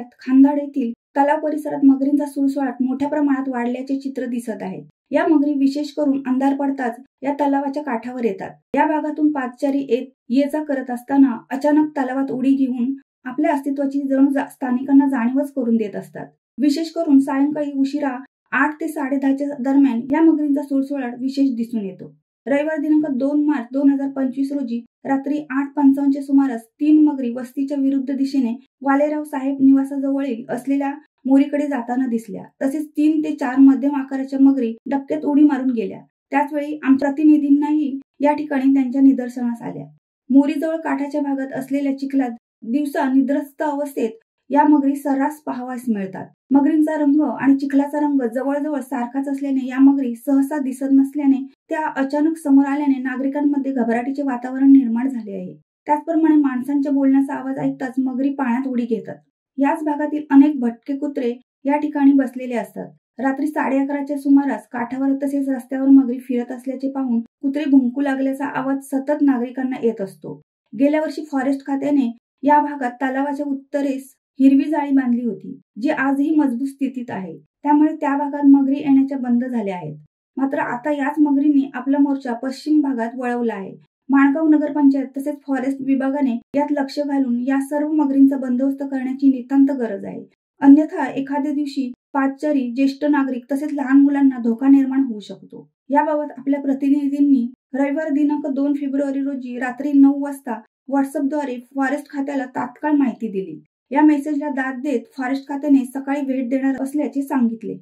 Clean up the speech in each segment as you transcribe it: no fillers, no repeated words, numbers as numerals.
जिल्ह्यात खानदाड येथील तलाव परिसरात मगरींचा सुळसुळाट मोठ्या प्रमाणात वाढल्याचे चित्र दिसत आहे। या मगरी विशेष करून अंधार पडताच या तलावाच्या काठावर येतात। या भागातून पादचारी ये जा करत असताना अचानक तलावात उडी घेऊन आपल्या अस्तित्वाची जणू स्थानिकांना जाणीवच करून देत असतात। विशेष करून सायंकाळी उशिरा 8 ते 10:30च्या दरम्यान या मगरींचा सुळसुळाट विशेष दिसून येतो। रविवार दिनांक 2 मार्च 2025 रोजी रात्री 8:55च्या सुमारास 3 मगरी वस्तीच्या विरुद्ध दिशेने वालेराव साहेब निवासाजवळील असलेल्या मोरीकडे जाताना दिसल्या। तसेच 3 ते 4 मध्यम आकाराच्या मगरी डबक्यात उडी मारून गेल्या। त्याचवेळी आमच्या प्रतिनिधींनाही या ठिकाणी त्यांच्या निदर्शनास आल्या। मोरीजवळ काठाच्या भागात असलेल्या चिखलात दिवसा निद्रस्त अवस्थेत या मगरी सर्रास पाहावयास मिळतात। मगरींचा रंग आणि चिखलाचा रंग जवळजवळ सारखाच असल्याने या मगरी सहसा दिसत नसल्याने त्या अचानक समोर आल्याने नागरिकांमध्ये घबराटीचे वातावरण निर्माण झाले आहे। त्याचप्रमाणे माणसांच्या बोलण्याचा आवाज ऐकताच मगरी पाण्यात उडी घेतात। याच भागातील अनेक भटके कुत्रे या ठिकाणी बसलेले असतात। रात्री 11:30च्या सुमारास काठावर तसेच रस्त्यावर मगरी फिरत असल्याचे पाहून कुत्रे भुंकू लागल्याचा आवाज सतत नागरिकांना येत असतो। गेल्या वर्षी फॉरेस्ट खात्याने या भागात तलावाच्या उत्तरेस हिरवी जाळी बांधली होती, जी आजही मजबूत स्थितीत आहे। त्यामुळे त्या भागात मगरी येण्याच्या बंद झाल्या आहेत। मात्र आता याच मगरींनी आपला मोर्चा पश्चिम भागात वळवला आहे। माणगाव नगरपंचायत तसेच फॉरेस्ट विभागाने यात लक्ष घालून या सर्व मगरींचा बंदोबस्त करण्याची नितांत गरज आहे। अन्यथा एखाद्या दिवशी पादचारी, ज्येष्ठ नागरिक तसेच लहान मुलांना धोका निर्माण होऊ शकतो। याबाबत आपल्या प्रतिनिधींनी रविवार दिनांक 2 फेब्रुवारी रोजी रात्री 9 वाजता व्हॉट्सअपद्वारे फॉरेस्ट खात्याला तात्काळ माहिती दिली। या मेसेजला दाद देत फॉरेस्ट खात्याने सकाळी भेट देणार असल्याचे सांगितले।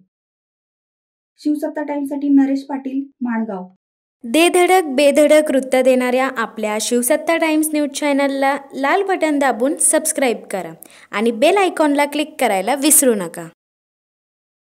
शिवसत्ता टाइम्ससाठी नरेश पाटील, माणगाव। दे धडक बेधडक वृत्त देणाऱ्या आपल्या शिवसत्ता टाइम्स न्यूज चॅनलला लाल बटन दाबून सबस्क्राईब करा आणि बेल आयकॉनला क्लिक करायला विसरू नका।